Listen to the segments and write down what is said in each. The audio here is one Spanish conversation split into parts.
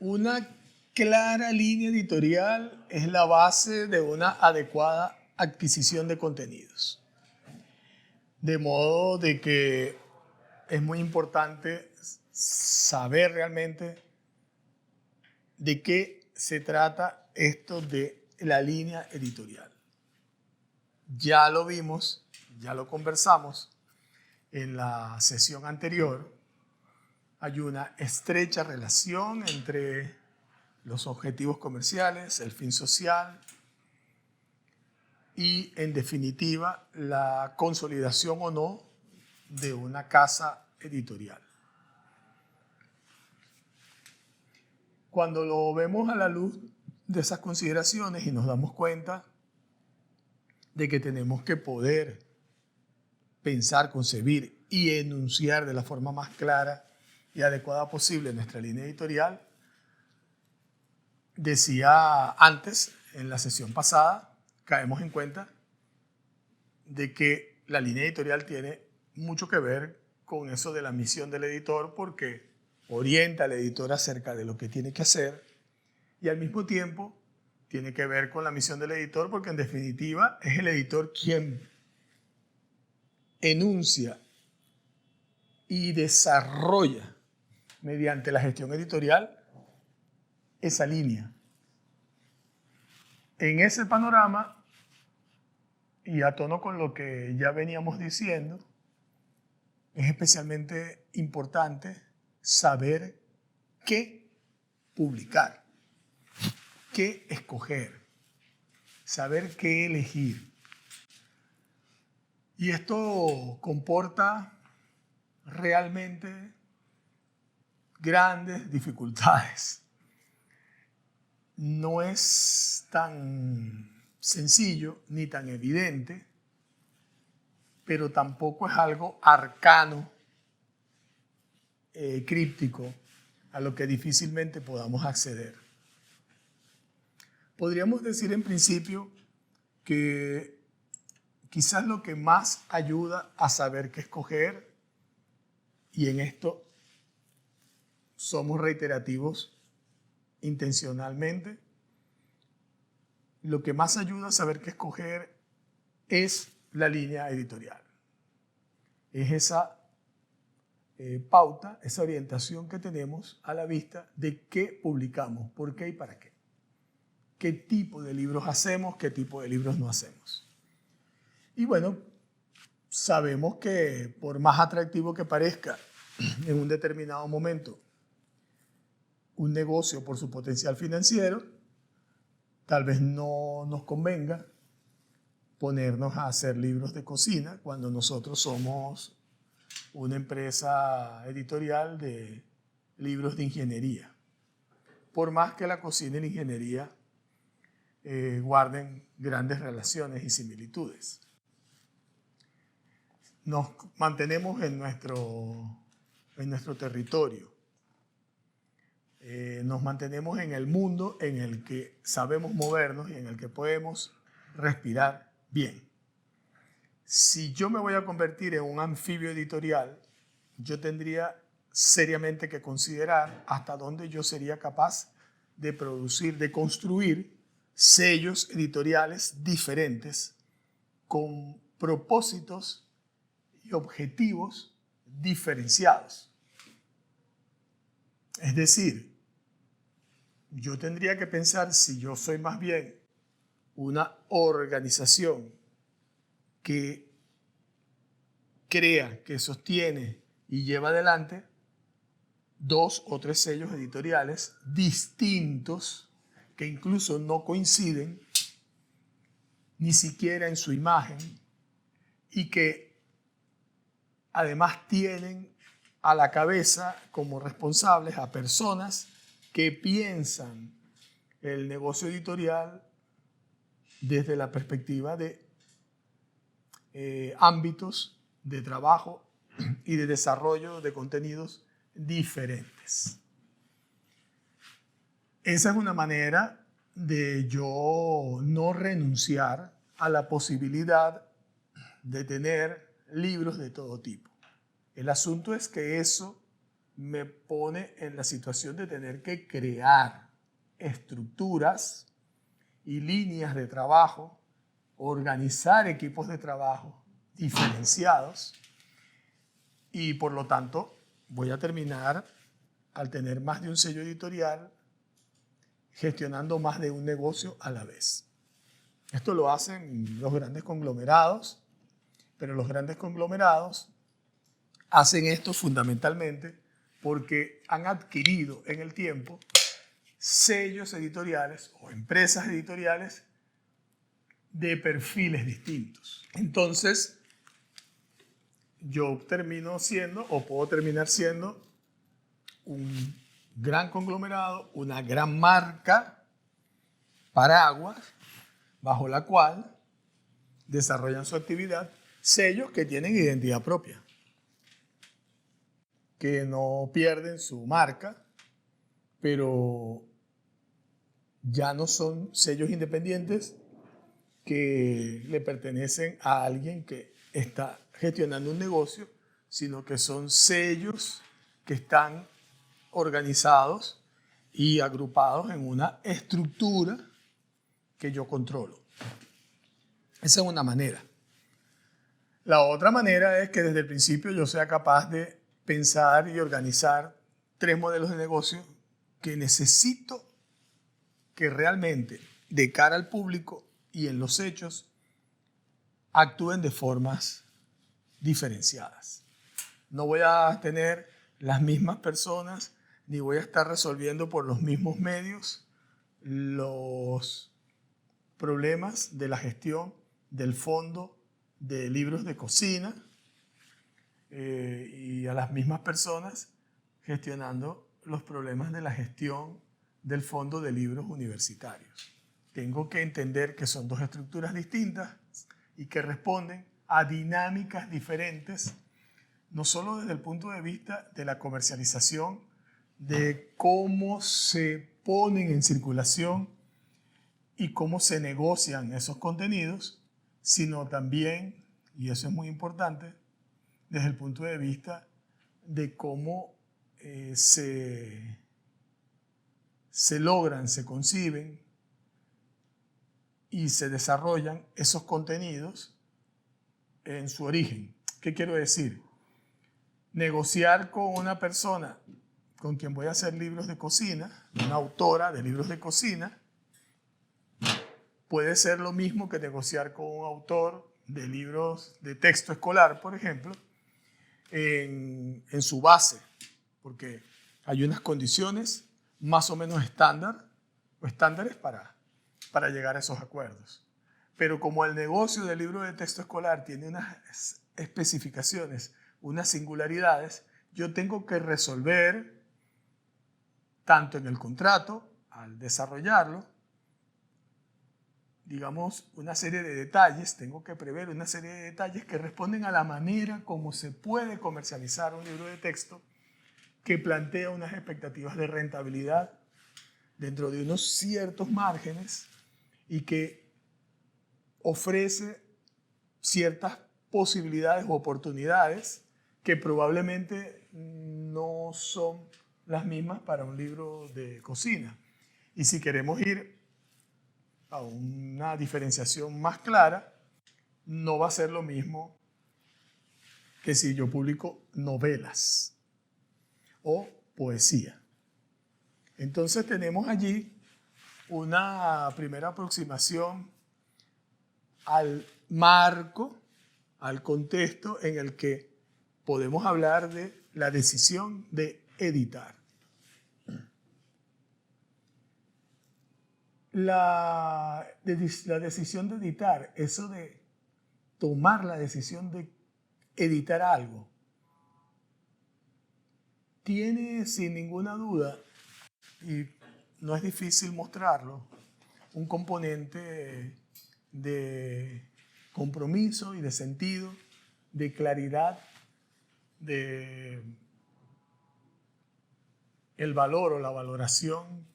Una clara línea editorial es la base de una adecuada adquisición de contenidos. De modo de que es muy importante saber realmente de qué se trata esto de la línea editorial. Ya lo vimos, ya lo conversamos en la sesión anterior. Hay una estrecha relación entre los objetivos comerciales, el fin social y, en definitiva, la consolidación o no de una casa editorial. Cuando lo vemos a la luz de esas consideraciones y nos damos cuenta de que tenemos que poder pensar, concebir y enunciar de la forma más clara y adecuada posible nuestra línea editorial, decía antes, en la sesión pasada, caemos en cuenta de que la línea editorial tiene mucho que ver con eso de la misión del editor, porque orienta al editor acerca de lo que tiene que hacer y al mismo tiempo tiene que ver con la misión del editor, porque en definitiva es el editor quien enuncia y desarrolla mediante la gestión editorial esa línea. En ese panorama, y a tono con lo que ya veníamos diciendo, es especialmente importante saber qué publicar, qué escoger, saber qué elegir. Y esto comporta realmente grandes dificultades. No es tan sencillo ni tan evidente, pero tampoco es algo arcano, críptico, a lo que difícilmente podamos acceder. Podríamos decir en principio que quizás lo que más ayuda a saber qué escoger, y en esto somos reiterativos intencionalmente, lo que más ayuda a saber qué escoger es la línea editorial. Es esa pauta, esa orientación que tenemos a la vista de qué publicamos, por qué y para qué. Qué tipo de libros hacemos, qué tipo de libros no hacemos. Y bueno, sabemos que por más atractivo que parezca en un determinado momento un negocio por su potencial financiero, tal vez no nos convenga ponernos a hacer libros de cocina cuando nosotros somos una empresa editorial de libros de ingeniería. Por más que la cocina y la ingeniería guarden grandes relaciones y similitudes. Nos mantenemos en nuestro territorio. Nos mantenemos en el mundo en el que sabemos movernos y en el que podemos respirar bien. Si yo me voy a convertir en un anfibio editorial, yo tendría seriamente que considerar hasta dónde yo sería capaz de producir, de construir sellos editoriales diferentes con propósitos y objetivos diferenciados. Es decir, yo tendría que pensar si yo soy más bien una organización que crea, que sostiene y lleva adelante 2 o 3 sellos editoriales distintos que incluso no coinciden ni siquiera en su imagen y que además tienen a la cabeza como responsables a personas que piensan el negocio editorial desde la perspectiva de ámbitos de trabajo y de desarrollo de contenidos diferentes. Esa es una manera de yo no renunciar a la posibilidad de tener libros de todo tipo. El asunto es que eso me pone en la situación de tener que crear estructuras y líneas de trabajo, organizar equipos de trabajo diferenciados y por lo tanto voy a terminar al tener más de un sello editorial gestionando más de un negocio a la vez. Esto lo hacen los grandes conglomerados, pero los grandes conglomerados hacen esto fundamentalmente porque han adquirido en el tiempo sellos editoriales o empresas editoriales de perfiles distintos. Entonces, yo termino siendo o puedo terminar siendo un gran conglomerado, una gran marca, paraguas, bajo la cual desarrollan su actividad sellos que tienen identidad propia, que no pierden su marca, pero ya no son sellos independientes que le pertenecen a alguien que está gestionando un negocio, sino que son sellos que están organizados y agrupados en una estructura que yo controlo. Esa es una manera. La otra manera es que desde el principio yo sea capaz de pensar y organizar 3 modelos de negocio que necesito que realmente de cara al público y en los hechos actúen de formas diferenciadas. No voy a tener las mismas personas ni voy a estar resolviendo por los mismos medios los problemas de la gestión del fondo de libros de cocina y a las mismas personas gestionando los problemas de la gestión del fondo de libros universitarios. Tengo que entender que son 2 estructuras distintas y que responden a dinámicas diferentes, no solo desde el punto de vista de la comercialización, de cómo se ponen en circulación y cómo se negocian esos contenidos, sino también, y eso es muy importante, desde el punto de vista de cómo se logran, se conciben y se desarrollan esos contenidos en su origen. ¿Qué quiero decir? Negociar con una persona con quien voy a hacer libros de cocina, una autora de libros de cocina, puede ser lo mismo que negociar con un autor de libros de texto escolar, por ejemplo, en su base, porque hay unas condiciones más o menos estándares para llegar a esos acuerdos. Pero como el negocio del libro de texto escolar tiene unas especificaciones, unas singularidades, yo tengo que resolver tanto en el contrato, al desarrollarlo, digamos, una serie de detalles, tengo que prever una serie de detalles que responden a la manera como se puede comercializar un libro de texto que plantea unas expectativas de rentabilidad dentro de unos ciertos márgenes y que ofrece ciertas posibilidades u oportunidades que probablemente no son las mismas para un libro de cocina. Y si queremos ir a una diferenciación más clara, no va a ser lo mismo que si yo publico novelas o poesía. Entonces tenemos allí una primera aproximación al marco, al contexto en el que podemos hablar de la decisión de editar. La decisión de editar, eso de tomar la decisión de editar algo, tiene sin ninguna duda, y no es difícil mostrarlo, un componente de compromiso y de sentido, de claridad, de el valor o la valoración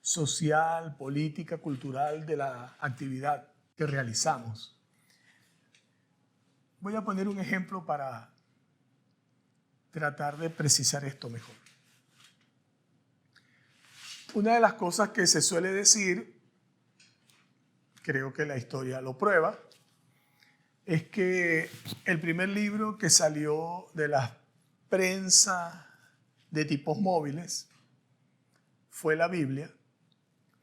social, política, cultural de la actividad que realizamos. Voy a poner un ejemplo para tratar de precisar esto mejor. Una de las cosas que se suele decir, creo que la historia lo prueba, es que el primer libro que salió de la prensa de tipos móviles fue la Biblia,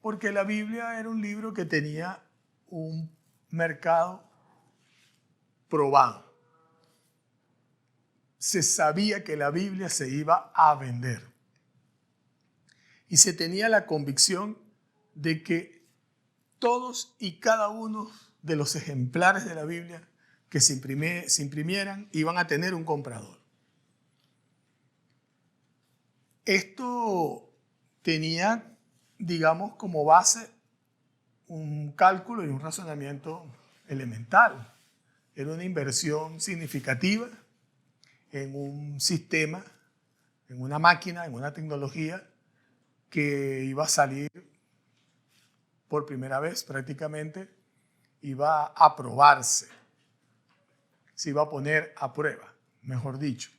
porque la Biblia era un libro que tenía un mercado probado. Se sabía que la Biblia se iba a vender. Y se tenía la convicción de que todos y cada uno de los ejemplares de la Biblia que se imprimieran iban a tener un comprador. Esto tenía, digamos, como base un cálculo y un razonamiento elemental. Era una inversión significativa en un sistema, en una máquina, en una tecnología que iba a salir por primera vez prácticamente, iba a probarse, se iba a poner a prueba, mejor dicho.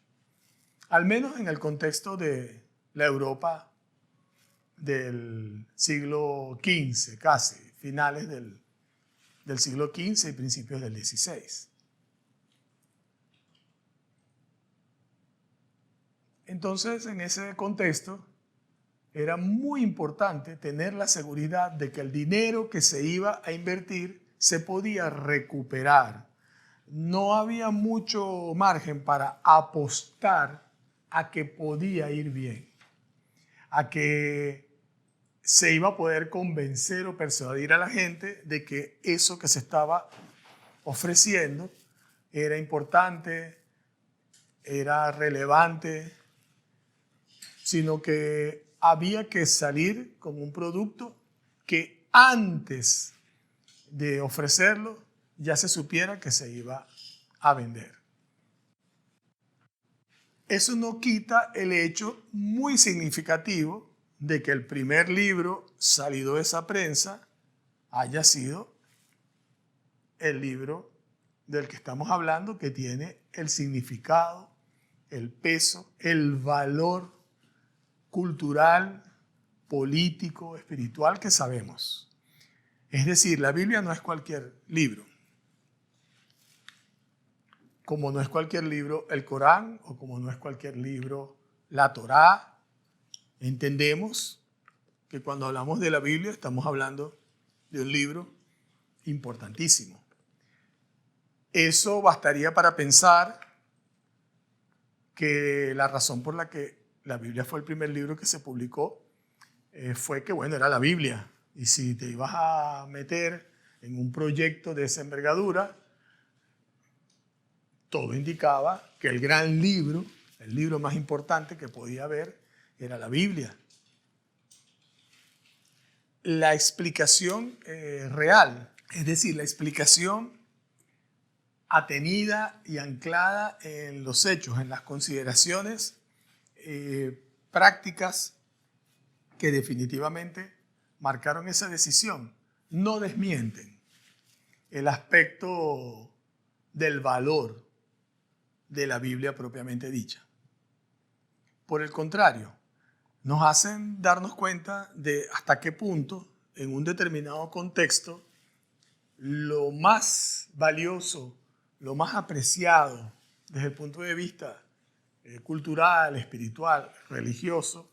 Al menos en el contexto de la Europa del siglo XV, casi, finales del siglo XV y principios del XVI. Entonces, en ese contexto, era muy importante tener la seguridad de que el dinero que se iba a invertir se podía recuperar. No había mucho margen para apostar a que podía ir bien, a que se iba a poder convencer o persuadir a la gente de que eso que se estaba ofreciendo era importante, era relevante, sino que había que salir con un producto que antes de ofrecerlo ya se supiera que se iba a vender. Eso no quita el hecho muy significativo de que el primer libro salido de esa prensa haya sido el libro del que estamos hablando, que tiene el significado, el peso, el valor cultural, político, espiritual que sabemos. Es decir, la Biblia no es cualquier libro. Como no es cualquier libro el Corán o como no es cualquier libro la Torá. Entendemos que cuando hablamos de la Biblia estamos hablando de un libro importantísimo. Eso bastaría para pensar que la razón por la que la Biblia fue el primer libro que se publicó fue que, bueno, era la Biblia. Y si te ibas a meter en un proyecto de esa envergadura, todo indicaba que el gran libro, el libro más importante que podía haber, era la Biblia. La explicación real, es decir, la explicación atenida y anclada en los hechos, en las consideraciones prácticas que definitivamente marcaron esa decisión, no desmienten el aspecto del valor de la Biblia propiamente dicha. Por el contrario, nos hacen darnos cuenta de hasta qué punto, en un determinado contexto, lo más valioso, lo más apreciado desde el punto de vista cultural, espiritual, religioso,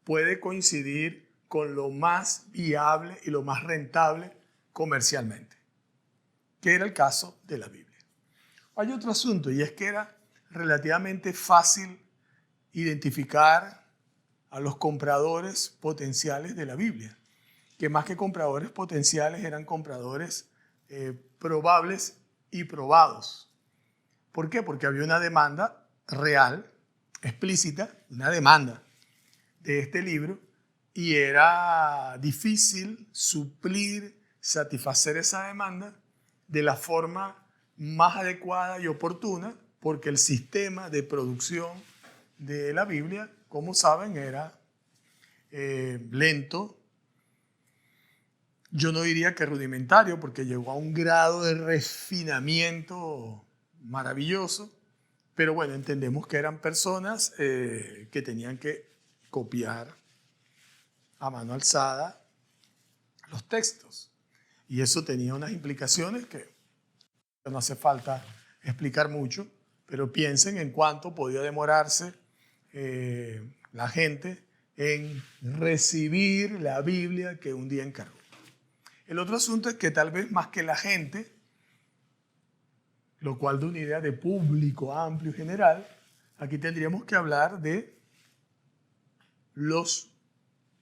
puede coincidir con lo más viable y lo más rentable comercialmente, que era el caso de la Biblia. Hay otro asunto, y es que era relativamente fácil identificar a los compradores potenciales de la Biblia, que más que compradores potenciales eran compradores probables y probados. ¿Por qué? Porque había una demanda real, explícita, una demanda de este libro, y era difícil suplir, satisfacer esa demanda de la forma más adecuada y oportuna, porque el sistema de producción de la Biblia, como saben, era lento. Yo no diría que rudimentario, porque llegó a un grado de refinamiento maravilloso, pero bueno, entendemos que eran personas que tenían que copiar a mano alzada los textos. Y eso tenía unas implicaciones que no hace falta explicar mucho, pero piensen en cuánto podía demorarse la gente en recibir la Biblia que un día encargó. El otro asunto es que tal vez más que la gente, lo cual da una idea de público amplio y general, aquí tendríamos que hablar de los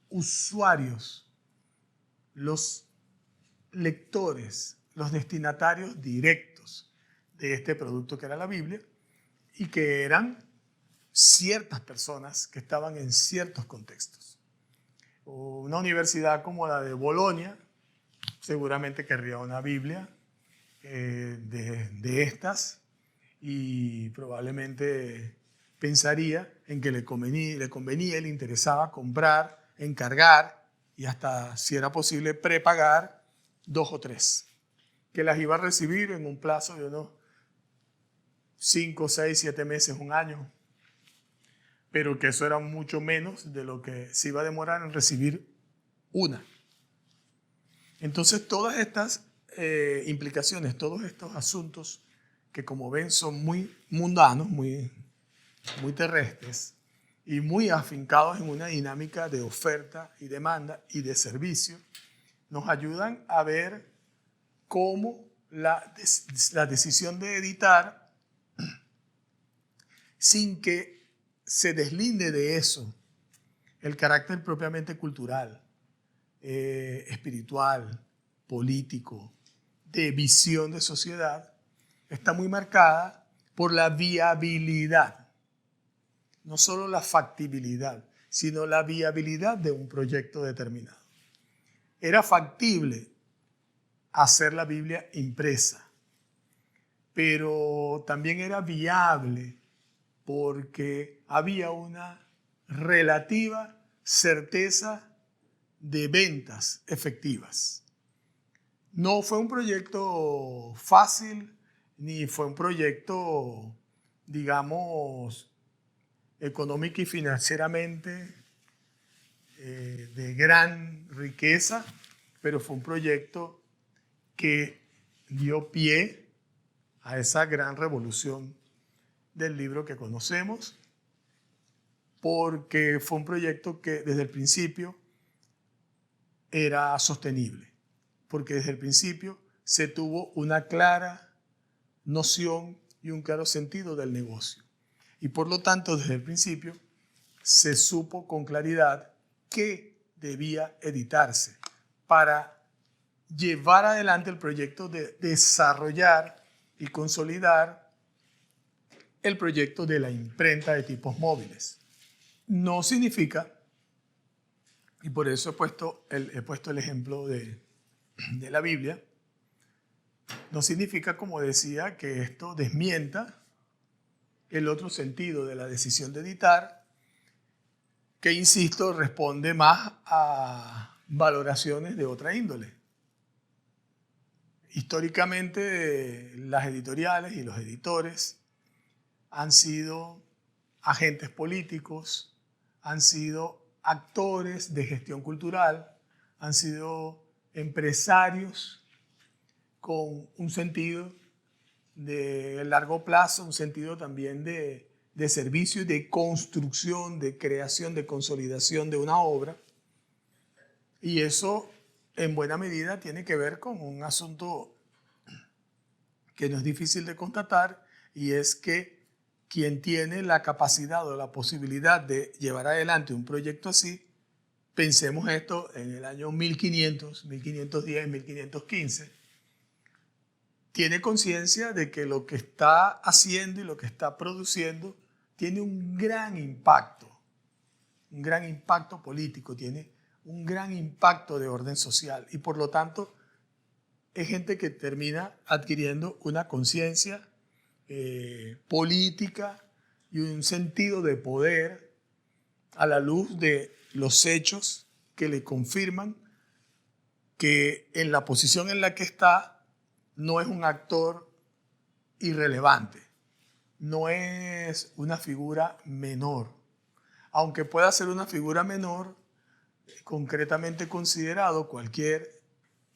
usuarios, los lectores, los destinatarios directos de este producto que era la Biblia y que eran ciertas personas que estaban en ciertos contextos. Una universidad como la de Bolonia seguramente querría una Biblia de estas y probablemente pensaría en que le convenía, le interesaba comprar, encargar y hasta, si era posible, prepagar 2 o 3, que las iba a recibir en un plazo de unos 5, 6, 7 meses, un año, pero que eso era mucho menos de lo que se iba a demorar en recibir una. Entonces, todas estas implicaciones, todos estos asuntos que, como ven, son muy mundanos, muy terrestres y muy afincados en una dinámica de oferta y demanda y de servicio, nos ayudan a ver cómo la decisión de editar, sin que se deslinde de eso el carácter propiamente cultural, espiritual, político, de visión de sociedad, está muy marcada por la viabilidad. No solo la factibilidad, sino la viabilidad de un proyecto determinado. Era factible hacer la Biblia impresa, pero también era viable porque había una relativa certeza de ventas efectivas. No fue un proyecto fácil, ni fue un proyecto, digamos, económica y financieramente de gran riqueza, pero fue un proyecto que dio pie a esa gran revolución del libro que conocemos, porque fue un proyecto que desde el principio era sostenible, porque desde el principio se tuvo una clara noción y un claro sentido del negocio. Y por lo tanto, desde el principio, se supo con claridad qué debía editarse para llevar adelante el proyecto de desarrollar y consolidar el proyecto de la imprenta de tipos móviles. No significa, y por eso he puesto el ejemplo de la Biblia, no significa, como decía, que esto desmienta el otro sentido de la decisión de editar, que, insisto, responde más a valoraciones de otra índole. Históricamente, las editoriales y los editores han sido agentes políticos, han sido actores de gestión cultural, han sido empresarios con un sentido de largo plazo, un sentido también de servicio y de construcción, de creación, de consolidación de una obra. Y eso, en buena medida, tiene que ver con un asunto que no es difícil de constatar, y es que quien tiene la capacidad o la posibilidad de llevar adelante un proyecto así, pensemos esto en el año 1500, 1510, 1515, tiene conciencia de que lo que está haciendo y lo que está produciendo tiene un gran impacto político, tiene un gran impacto de orden social, y por lo tanto es gente que termina adquiriendo una conciencia política y un sentido de poder a la luz de los hechos que le confirman que en la posición en la que está no es un actor irrelevante, no es una figura menor. Aunque pueda ser una figura menor, concretamente considerado cualquier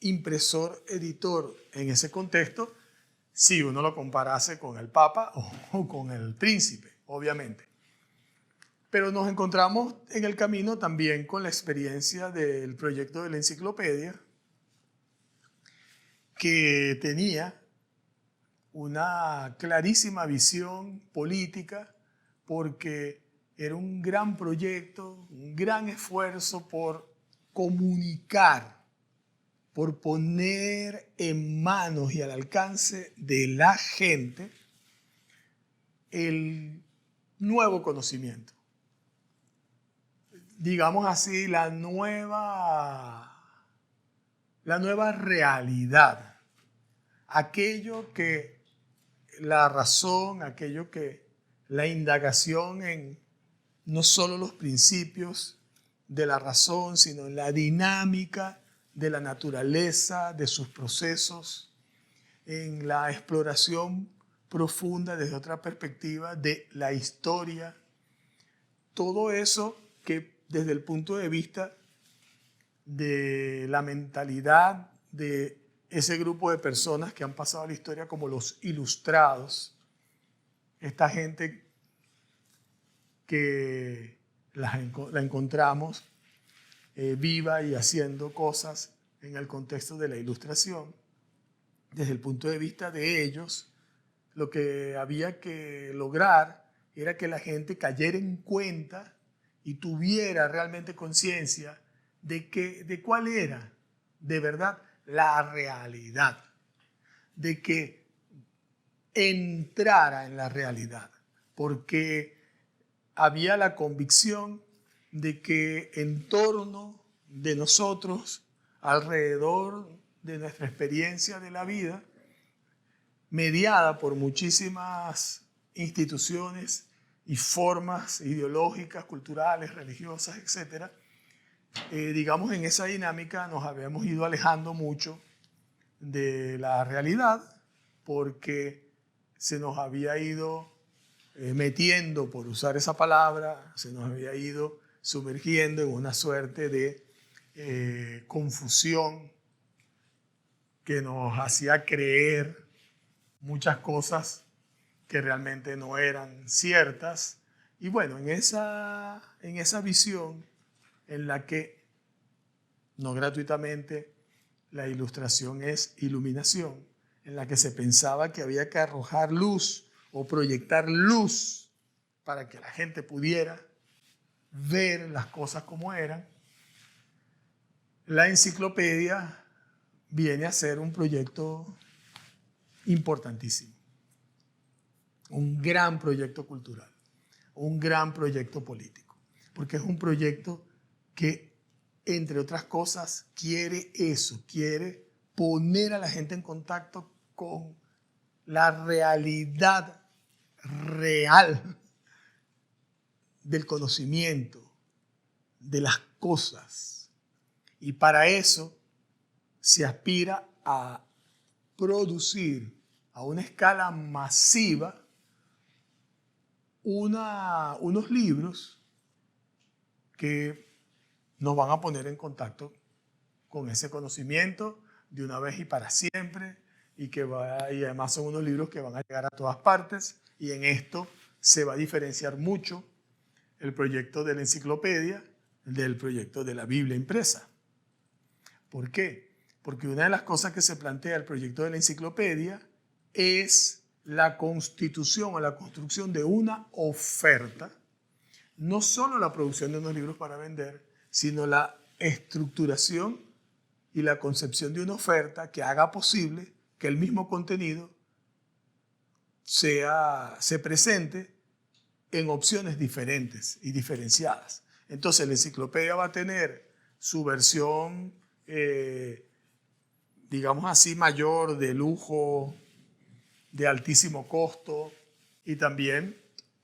impresor editor en ese contexto si uno lo comparase con el Papa o con el Príncipe, obviamente. Pero nos encontramos en el camino también con la experiencia del proyecto de la enciclopedia, que tenía una clarísima visión política porque era un gran proyecto, un gran esfuerzo por comunicar, por poner en manos y al alcance de la gente el nuevo conocimiento. Digamos así, la nueva realidad. Aquello que la razón, aquello que la indagación en no solo los principios de la razón, sino en la dinámica de la naturaleza, de sus procesos, en la exploración profunda desde otra perspectiva de la historia. Todo eso que desde el punto de vista de la mentalidad de ese grupo de personas que han pasado a la historia como los ilustrados, esta gente que la encontramos viva y haciendo cosas en el contexto de la ilustración, desde el punto de vista de ellos, lo que había que lograr era que la gente cayera en cuenta y tuviera realmente conciencia de cuál era de verdad la realidad, de que entrara en la realidad, porque había la convicción de que en torno de nosotros, alrededor de nuestra experiencia de la vida, mediada por muchísimas instituciones y formas ideológicas, culturales, religiosas, etc., digamos, en esa dinámica nos habíamos ido alejando mucho de la realidad porque se nos había ido metiendo, por usar esa palabra, se nos había ido sumergiendo en una suerte de confusión que nos hacía creer muchas cosas que realmente no eran ciertas. Y bueno, en esa visión en la que no gratuitamente la ilustración es iluminación, en la que se pensaba que había que arrojar luz o proyectar luz para que la gente pudiera ver las cosas como eran, la enciclopedia viene a ser un proyecto importantísimo, un gran proyecto cultural, un gran proyecto político, porque es un proyecto que, entre otras cosas, quiere eso, quiere poner a la gente en contacto con la realidad real del conocimiento, de las cosas. Y para eso se aspira a producir a una escala masiva unos libros que nos van a poner en contacto con ese conocimiento de una vez y para siempre, y además son unos libros que van a llegar a todas partes, y en esto se va a diferenciar mucho el proyecto de la enciclopedia del proyecto de la Biblia impresa. ¿Por qué? Porque una de las cosas que se plantea el proyecto de la enciclopedia es la constitución o la construcción de una oferta, no solo la producción de unos libros para vender, sino la estructuración y la concepción de una oferta que haga posible que el mismo contenido se presente en opciones diferentes y diferenciadas. Entonces la enciclopedia va a tener su versión, digamos así, mayor, de lujo, de altísimo costo, y también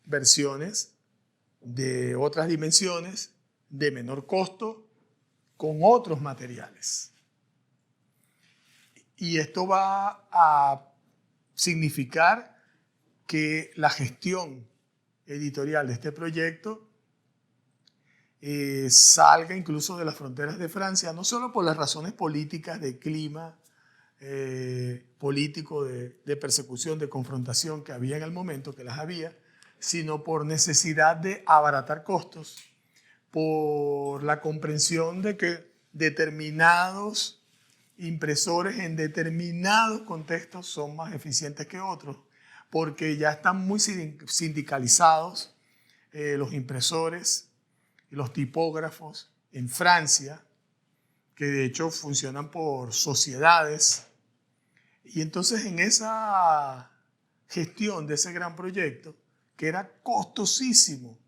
versiones de otras dimensiones, de menor costo, con otros materiales. Y esto va a significar que la gestión editorial de este proyecto salga incluso de las fronteras de Francia, no solo por las razones políticas de clima, político, de persecución, de confrontación que había en el momento, que las había, sino por necesidad de abaratar costos, por la comprensión de que determinados impresores en determinados contextos son más eficientes que otros, porque ya están muy sindicalizados los impresores y los tipógrafos en Francia, que de hecho funcionan por sociedades. Y entonces en esa gestión de ese gran proyecto, que era costosísimo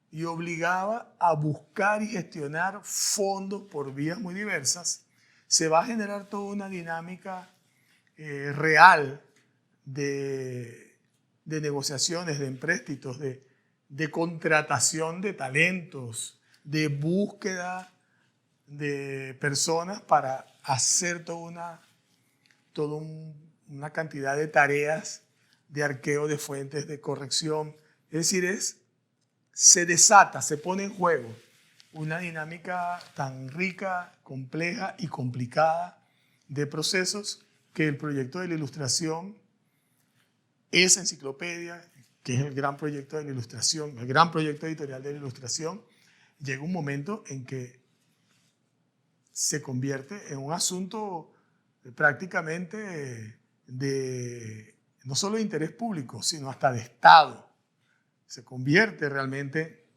y obligaba a buscar y gestionar fondos por vías muy diversas, se va a generar toda una dinámica real de negociaciones, de empréstitos, de contratación de talentos, de búsqueda de personas para hacer toda una cantidad de tareas de arqueo de fuentes, de corrección. Es decir, se desata, se pone en juego una dinámica tan rica, compleja y complicada de procesos que el proyecto de la Ilustración, esa enciclopedia, que es el gran proyecto de la Ilustración, el gran proyecto editorial de la Ilustración, llega un momento en que se convierte en un asunto prácticamente no solo de interés público, sino hasta de Estado. Se convierte realmente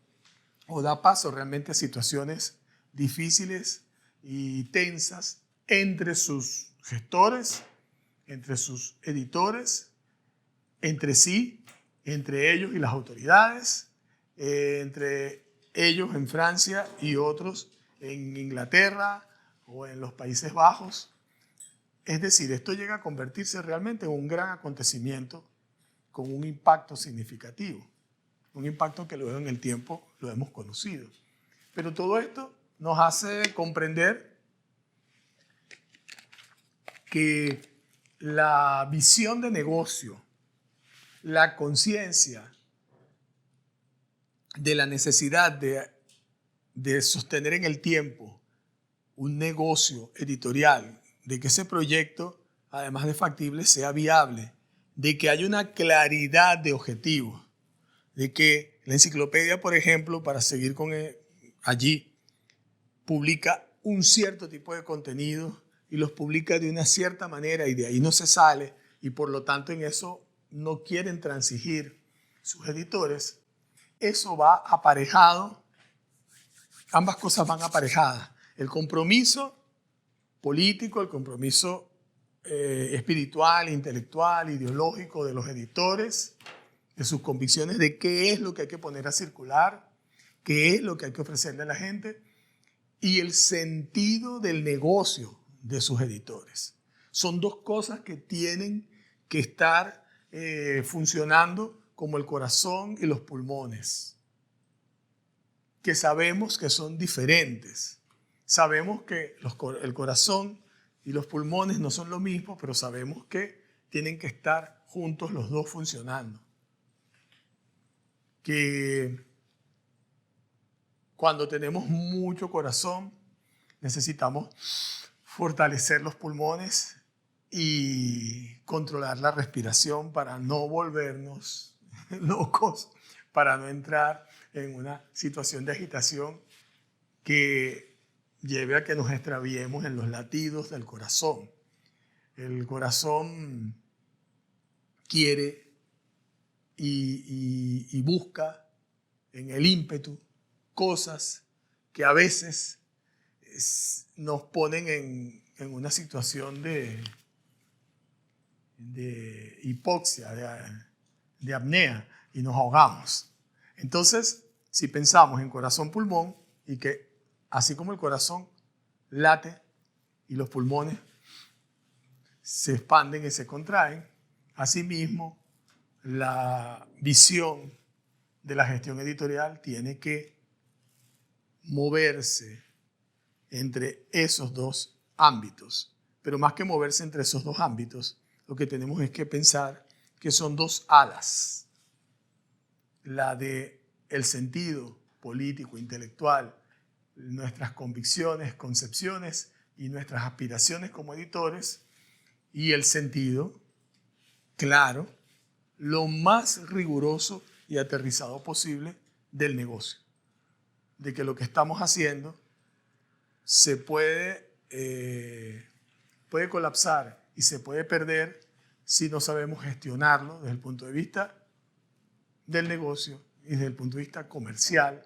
o da paso realmente a situaciones difíciles y tensas entre sus gestores, entre sus editores, entre sí, entre ellos y las autoridades, entre ellos en Francia y otros en Inglaterra o en los Países Bajos. Es decir, esto llega a convertirse realmente en un gran acontecimiento con un impacto significativo, un impacto que luego en el tiempo lo hemos conocido. Pero todo esto nos hace comprender que la visión de negocio, la conciencia de la necesidad de sostener en el tiempo un negocio editorial, de que ese proyecto, además de factible, sea viable, de que haya una claridad de objetivos, de que la enciclopedia, por ejemplo, para seguir con allí, publica un cierto tipo de contenidos y los publica de una cierta manera y de ahí no se sale, y por lo tanto en eso no quieren transigir sus editores. Eso va aparejado, ambas cosas van aparejadas. El compromiso político, el compromiso espiritual, intelectual, ideológico de los editores, de sus convicciones de qué es lo que hay que poner a circular, qué es lo que hay que ofrecerle a la gente, y el sentido del negocio de sus editores. Son dos cosas que tienen que estar funcionando como el corazón y los pulmones, que sabemos que son diferentes. Sabemos que el corazón y los pulmones no son lo mismo, pero sabemos que tienen que estar juntos los dos funcionando. Que cuando tenemos mucho corazón, necesitamos fortalecer los pulmones y controlar la respiración para no volvernos locos, para no entrar en una situación de agitación que lleve a que nos extraviemos en los latidos del corazón. El corazón quiere y busca en el ímpetu cosas que a veces nos ponen en una situación de hipoxia, de apnea, y nos ahogamos. Entonces, si pensamos en corazón-pulmón, y que así como el corazón late y los pulmones se expanden y se contraen, asimismo la visión de la gestión editorial tiene que moverse entre esos dos ámbitos. Pero más que moverse entre esos dos ámbitos, lo que tenemos es que pensar que son dos alas. La de el sentido político, intelectual, nuestras convicciones, concepciones y nuestras aspiraciones como editores, y el sentido, claro, lo más riguroso y aterrizado posible del negocio. De que lo que estamos haciendo se puede colapsar y se puede perder si no sabemos gestionarlo desde el punto de vista del negocio y desde el punto de vista comercial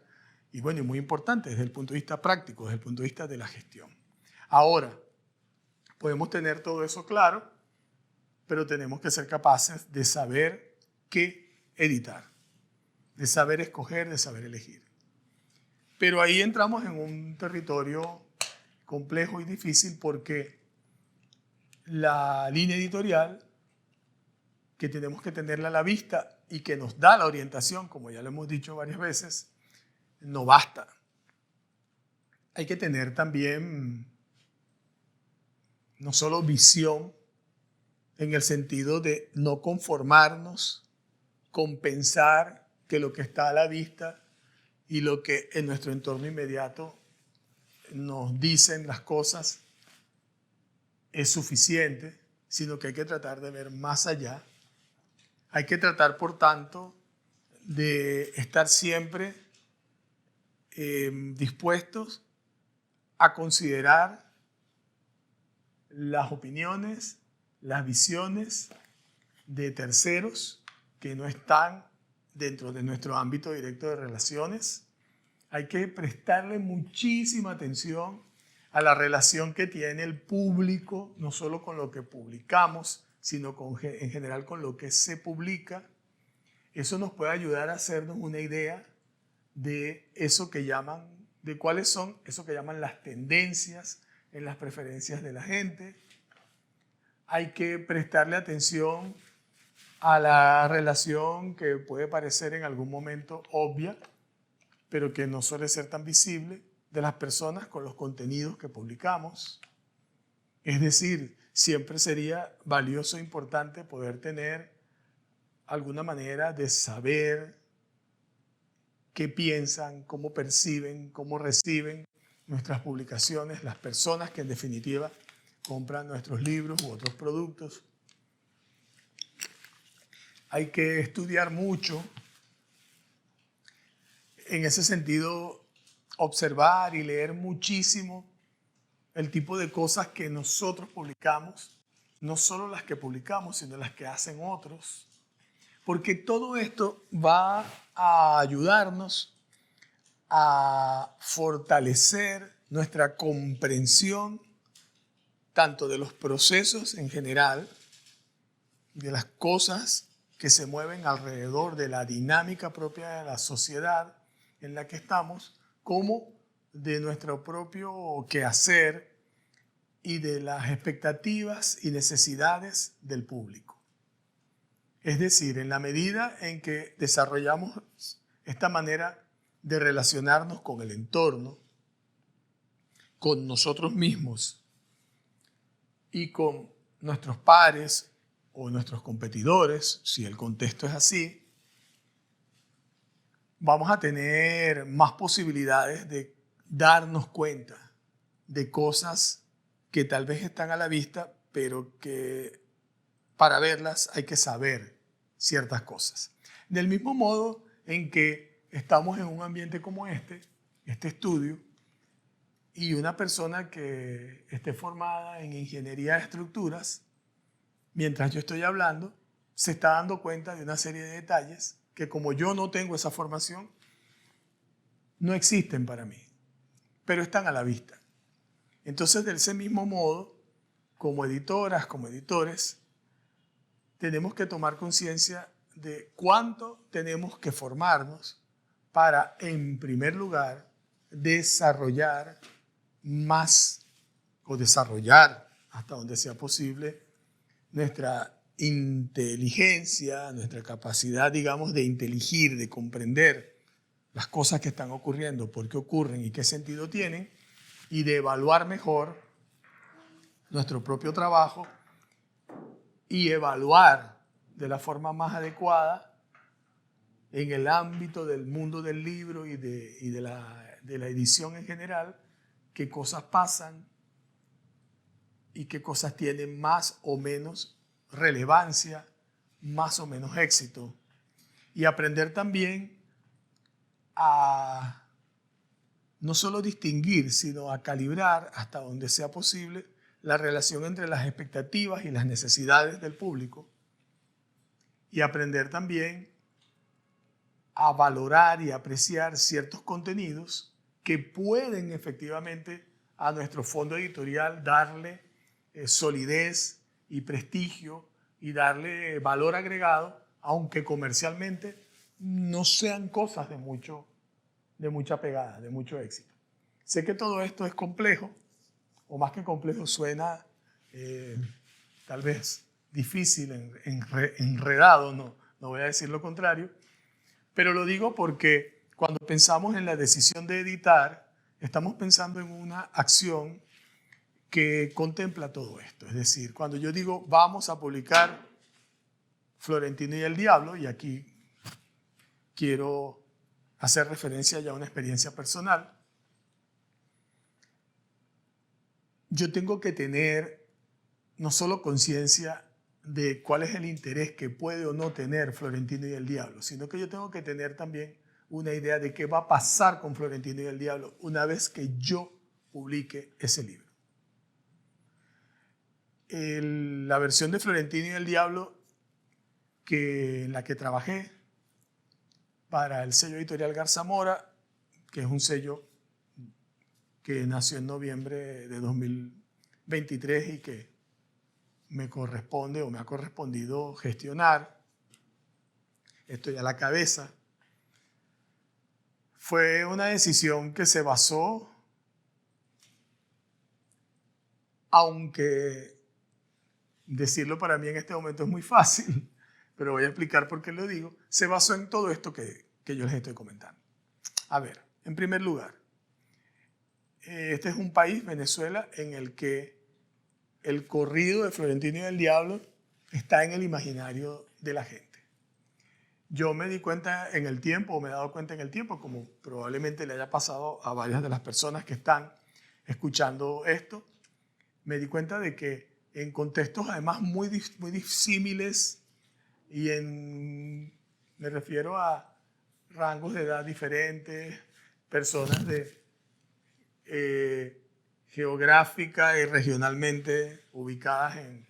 y bueno, y muy importante, desde el punto de vista práctico, desde el punto de vista de la gestión. Ahora, podemos tener todo eso claro, pero tenemos que ser capaces de saber qué editar, de saber escoger, de saber elegir. Pero ahí entramos en un territorio complejo y difícil porque la línea editorial que tenemos que tenerla a la vista y que nos da la orientación, como ya lo hemos dicho varias veces, no basta. Hay que tener también no solo visión en el sentido de no conformarnos con pensar que lo que está a la vista y lo que en nuestro entorno inmediato nos dicen las cosas es suficiente, sino que hay que tratar de ver más allá. Hay que tratar, por tanto, de estar siempre dispuestos a considerar las opiniones, las visiones de terceros que no están dentro de nuestro ámbito directo de relaciones. Hay que prestarle muchísima atención a la relación que tiene el público, no solo con lo que publicamos, sino en general con lo que se publica. Eso nos puede ayudar a hacernos una idea de eso que llaman, de cuáles son eso que llaman las tendencias en las preferencias de la gente. Hay que prestarle atención a la relación que puede parecer en algún momento obvia, pero que no suele ser tan visible, de las personas con los contenidos que publicamos. Es decir, siempre sería valioso e importante poder tener alguna manera de saber qué piensan, cómo perciben, cómo reciben nuestras publicaciones, las personas que en definitiva compran nuestros libros u otros productos. Hay que estudiar mucho. En ese sentido, observar y leer muchísimo el tipo de cosas que nosotros publicamos, no solo las que publicamos, sino las que hacen otros, porque todo esto va a ayudarnos a fortalecer nuestra comprensión tanto de los procesos en general, de las cosas que se mueven alrededor de la dinámica propia de la sociedad en la que estamos, como de nuestro propio quehacer y de las expectativas y necesidades del público. Es decir, en la medida en que desarrollamos esta manera de relacionarnos con el entorno, con nosotros mismos y con nuestros pares o nuestros competidores, si el contexto es así, vamos a tener más posibilidades de darnos cuenta de cosas que tal vez están a la vista, pero que para verlas hay que saber ciertas cosas. Del mismo modo en que estamos en un ambiente como este estudio, y una persona que esté formada en ingeniería de estructuras, mientras yo estoy hablando, se está dando cuenta de una serie de detalles que, como yo no tengo esa formación, no existen para mí, pero están a la vista. Entonces, de ese mismo modo, como editoras, como editores, tenemos que tomar conciencia de cuánto tenemos que formarnos para, en primer lugar, desarrollar más o desarrollar hasta donde sea posible nuestra inteligencia, nuestra capacidad, digamos, de inteligir, de comprender las cosas que están ocurriendo, por qué ocurren y qué sentido tienen, y de evaluar mejor nuestro propio trabajo y evaluar de la forma más adecuada en el ámbito del mundo del libro y de la edición en general, qué cosas pasan y qué cosas tienen más o menos relevancia, más o menos éxito. Y aprender también a no solo distinguir, sino a calibrar hasta donde sea posible la relación entre las expectativas y las necesidades del público. Y aprender también a valorar y apreciar ciertos contenidos que pueden efectivamente a nuestro fondo editorial darle solidez y prestigio y darle valor agregado, aunque comercialmente no sean cosas de mucha pegada, de mucho éxito. Sé que todo esto es complejo, o más que complejo suena tal vez difícil, enredado, no voy a decir lo contrario, pero lo digo porque cuando pensamos en la decisión de editar, estamos pensando en una acción que contempla todo esto. Es decir, cuando yo digo vamos a publicar Florentino y el Diablo, y aquí quiero hacer referencia ya a una experiencia personal, yo tengo que tener no solo conciencia de cuál es el interés que puede o no tener Florentino y el Diablo, sino que yo tengo que tener también una idea de qué va a pasar con Florentino y el Diablo una vez que yo publique ese libro. La versión de Florentino y el Diablo en la que trabajé para el sello editorial Garzamora, que es un sello que nació en noviembre de 2023 y que me corresponde o me ha correspondido gestionar. Estoy a la cabeza. Fue una decisión que se basó, aunque decirlo para mí en este momento es muy fácil, pero voy a explicar por qué lo digo, se basó en todo esto que yo les estoy comentando. A ver, en primer lugar, este es un país, Venezuela, en el que el corrido de Florentino y el Diablo está en el imaginario de la gente. Yo me di cuenta en el tiempo, o me he dado cuenta en el tiempo, como probablemente le haya pasado a varias de las personas que están escuchando esto, me di cuenta de que en contextos además muy disímiles y me refiero a rangos de edad diferentes, personas geográfica y regionalmente ubicadas en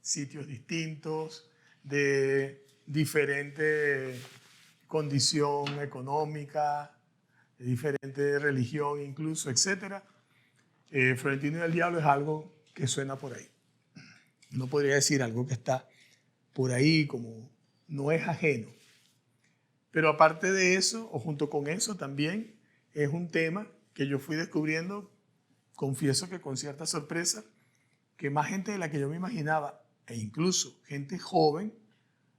sitios distintos, de diferente condición económica, de diferente religión incluso, etc. Florentino y el Diablo es algo que suena por ahí. No podría decir algo que está por ahí, como no es ajeno. Pero aparte de eso, o junto con eso también, es un tema que yo fui descubriendo, confieso que con cierta sorpresa, que más gente de la que yo me imaginaba, e incluso gente joven,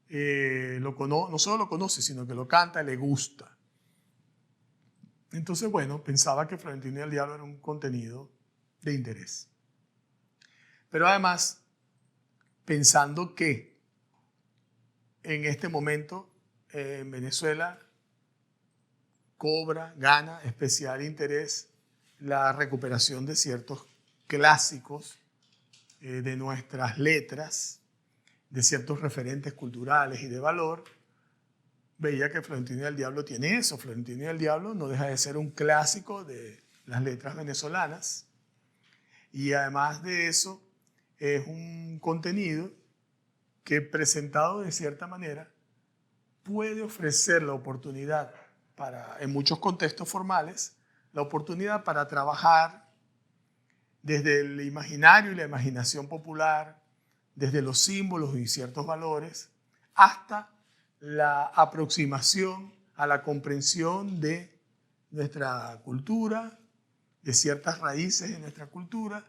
no solo lo conoce, sino que lo canta, le gusta. Entonces, bueno, pensaba que Florentino y el Diablo era un contenido de interés. Pero además, pensando que en este momento en Venezuela gana especial interés la recuperación de ciertos clásicos de nuestras letras, de ciertos referentes culturales y de valor, veía que Florentino y el Diablo tiene eso. Florentino y el Diablo no deja de ser un clásico de las letras venezolanas y además de eso es un contenido que presentado de cierta manera puede ofrecer la oportunidad en muchos contextos formales, la oportunidad para trabajar desde el imaginario y la imaginación popular, desde los símbolos y ciertos valores, hasta la aproximación a la comprensión de nuestra cultura, de ciertas raíces de nuestra cultura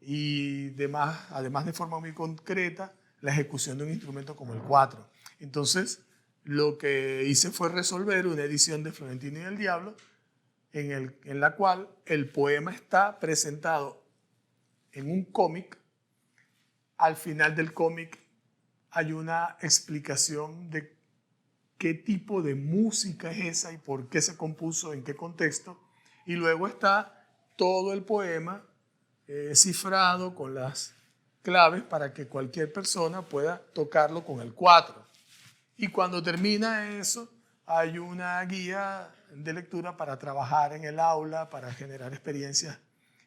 y además de forma muy concreta, la ejecución de un instrumento como el cuatro. Entonces, lo que hice fue resolver una edición de Florentino y el Diablo en la cual el poema está presentado en un cómic. Al final del cómic hay una explicación de qué tipo de música es esa y por qué se compuso, en qué contexto. Y luego está todo el poema cifrado con las claves para que cualquier persona pueda tocarlo con el 4. Y cuando termina eso, hay una guía de lectura para trabajar en el aula, para generar experiencias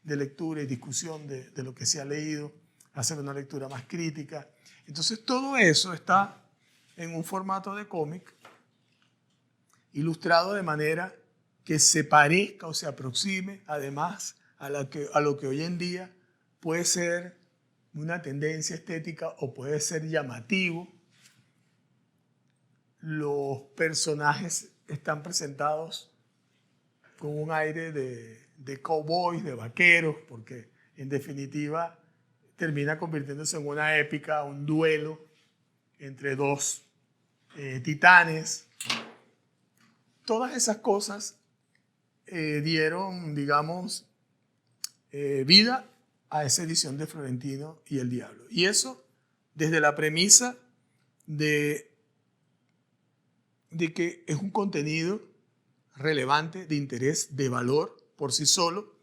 de lectura y discusión de lo que se ha leído, hacer una lectura más crítica. Entonces todo eso está en un formato de cómic, ilustrado de manera que se parezca o se aproxime además a lo que hoy en día puede ser una tendencia estética o puede ser llamativo. Los personajes están presentados con un aire de cowboys, de vaqueros, porque en definitiva termina convirtiéndose en una épica, un duelo entre dos titanes. Todas esas cosas dieron, digamos, vida a esa edición de Florentino y el Diablo. Y eso desde la premisa de que es un contenido relevante, de interés, de valor por sí solo,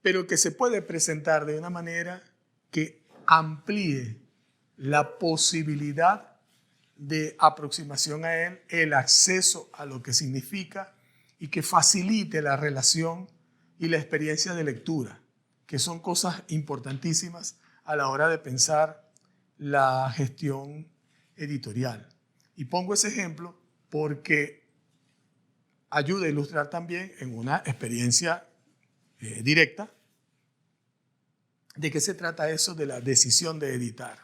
pero que se puede presentar de una manera que amplíe la posibilidad de aproximación a él, el acceso a lo que significa y que facilite la relación y la experiencia de lectura, que son cosas importantísimas a la hora de pensar la gestión editorial. Y pongo ese ejemplo porque ayuda a ilustrar también en una experiencia directa de qué se trata eso de la decisión de editar.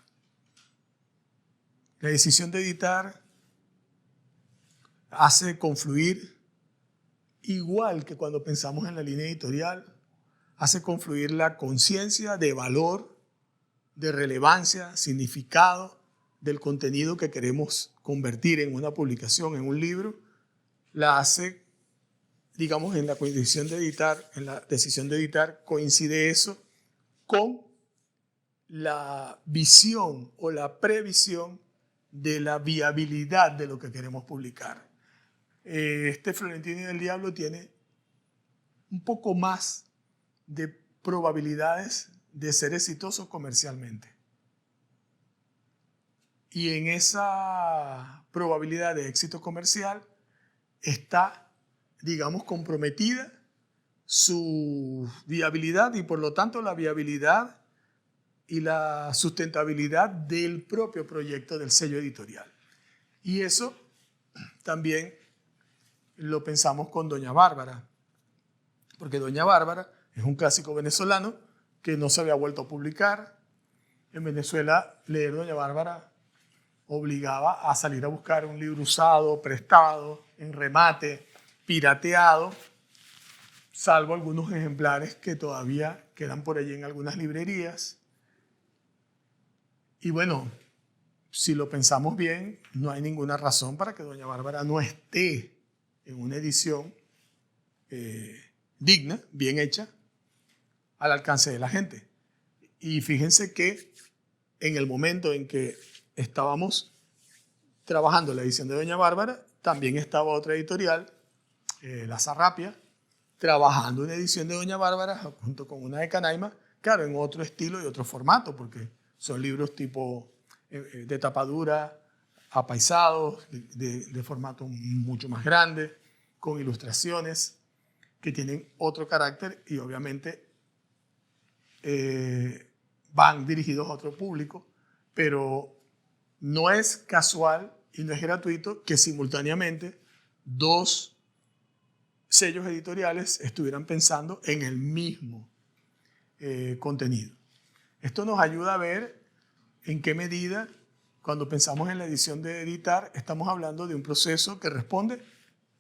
La decisión de editar hace confluir, igual que cuando pensamos en la línea editorial, hace confluir la conciencia de valor, de relevancia, significado del contenido que queremos convertir en una publicación, en un libro, la hace, digamos, en la decisión de editar, coincide eso con la visión o la previsión de la viabilidad de lo que queremos publicar. Este Florentino y el Diablo tiene un poco más de probabilidades de ser exitoso comercialmente. Y en esa probabilidad de éxito comercial está, digamos, comprometida su viabilidad y por lo tanto la viabilidad y la sustentabilidad del propio proyecto del sello editorial. Y eso también lo pensamos con Doña Bárbara, porque Doña Bárbara es un clásico venezolano que no se había vuelto a publicar. En Venezuela, leer Doña Bárbara obligaba a salir a buscar un libro usado, prestado, en remate, pirateado, salvo algunos ejemplares que todavía quedan por allí en algunas librerías. Y bueno, si lo pensamos bien, no hay ninguna razón para que Doña Bárbara no esté en una edición digna, bien hecha, al alcance de la gente. Y fíjense que en el momento en que estábamos trabajando la edición de Doña Bárbara, también estaba otra editorial, La Sarrapia, trabajando una edición de Doña Bárbara junto con una de Canaima, claro, en otro estilo y otro formato, porque son libros tipo de tapadura, apaisados, de formato mucho más grande, con ilustraciones que tienen otro carácter y obviamente van dirigidos a otro público, pero no es casual y no es gratuito que simultáneamente dos sellos editoriales estuvieran pensando en el mismo contenido. Esto nos ayuda a ver en qué medida, cuando pensamos en la edición de editar, estamos hablando de un proceso que responde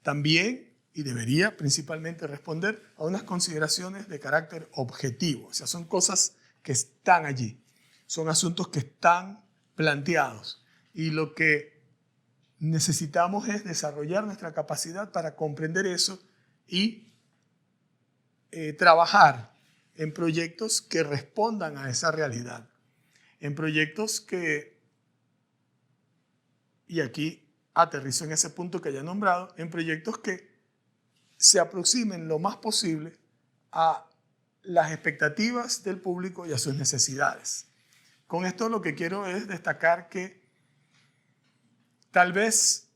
también y debería principalmente responder a unas consideraciones de carácter objetivo. O sea, son cosas que están allí, son asuntos que están planteados y lo que necesitamos es desarrollar nuestra capacidad para comprender eso y trabajar en proyectos que respondan a esa realidad, en proyectos que, y aquí aterrizo en ese punto que ya he nombrado, en proyectos que se aproximen lo más posible a las expectativas del público y a sus necesidades. Con esto lo que quiero es destacar que tal vez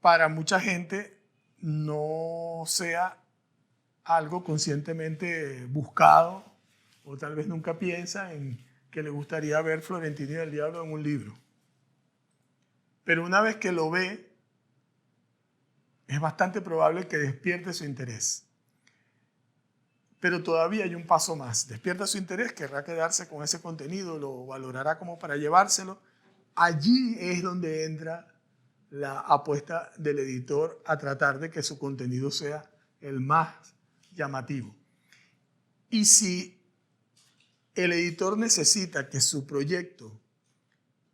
para mucha gente no sea algo conscientemente buscado, o tal vez nunca piensa en que le gustaría ver Florentino y el Diablo en un libro. Pero una vez que lo ve, es bastante probable que despierte su interés. Pero todavía hay un paso más. Despierta su interés, querrá quedarse con ese contenido, lo valorará como para llevárselo. Allí es donde entra la apuesta del editor a tratar de que su contenido sea el más llamativo. Y si el editor necesita que su proyecto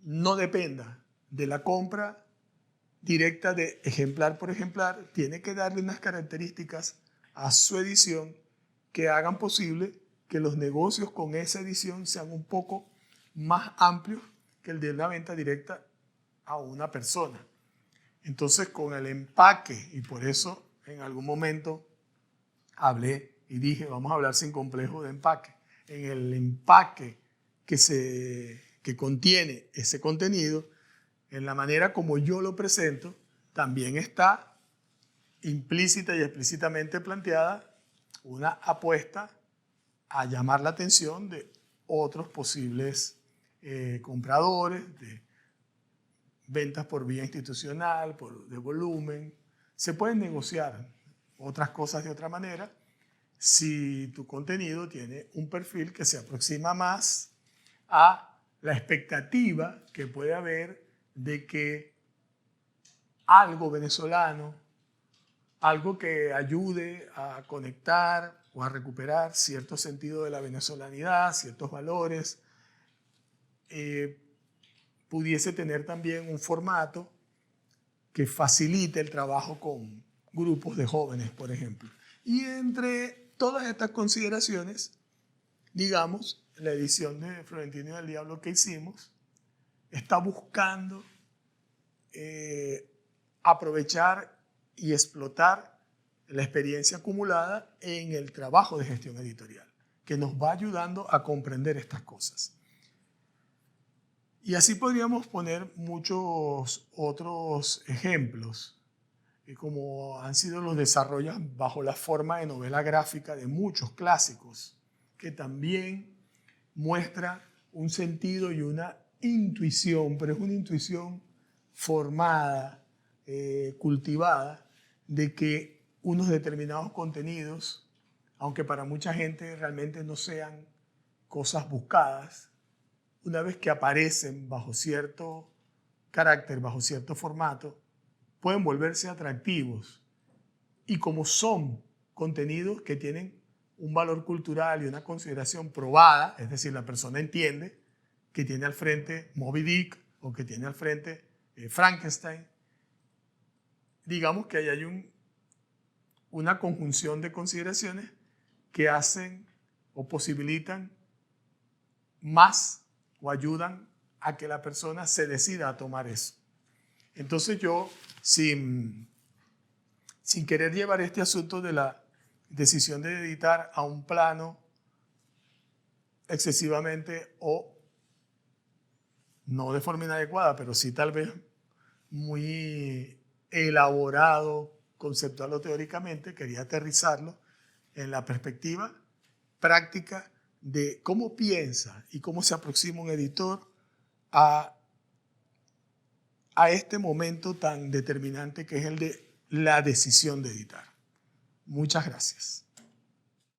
no dependa de la compra directa de ejemplar por ejemplar, tiene que darle unas características a su edición que hagan posible que los negocios con esa edición sean un poco más amplios que el de una venta directa a una persona. Entonces, con el empaque, y por eso en algún momento hablé y dije, vamos a hablar sin complejo de empaque. En el empaque que contiene ese contenido, en la manera como yo lo presento, también está implícita y explícitamente planteada una apuesta a llamar la atención de otros posibles compradores, de ventas por vía institucional, de volumen. Se pueden negociar otras cosas de otra manera si tu contenido tiene un perfil que se aproxima más a la expectativa que puede haber de que algo venezolano, algo que ayude a conectar o a recuperar cierto sentido de la venezolanidad, ciertos valores, pudiese tener también un formato que facilite el trabajo con grupos de jóvenes, por ejemplo. Y entre todas estas consideraciones, digamos, la edición de Florentino y el Diablo que hicimos está buscando aprovechar y explotar la experiencia acumulada en el trabajo de gestión editorial, que nos va ayudando a comprender estas cosas. Y así podríamos poner muchos otros ejemplos, como han sido los desarrollos bajo la forma de novela gráfica de muchos clásicos, que también muestra un sentido y una intuición, pero es una intuición formada, cultivada, de que unos determinados contenidos, aunque para mucha gente realmente no sean cosas buscadas, una vez que aparecen bajo cierto carácter, bajo cierto formato, pueden volverse atractivos. Y como son contenidos que tienen un valor cultural y una consideración probada, es decir, la persona entiende que tiene al frente Moby Dick o que tiene al frente Frankenstein, digamos que ahí hay una conjunción de consideraciones que hacen o posibilitan más o ayudan a que la persona se decida a tomar eso. Entonces yo, sin querer llevar este asunto de la decisión de editar a un plano excesivamente o no de forma inadecuada, pero sí tal vez muy elaborado conceptual o teóricamente, quería aterrizarlo en la perspectiva práctica de cómo piensa y cómo se aproxima un editor a este momento tan determinante que es el de la decisión de editar. Muchas gracias.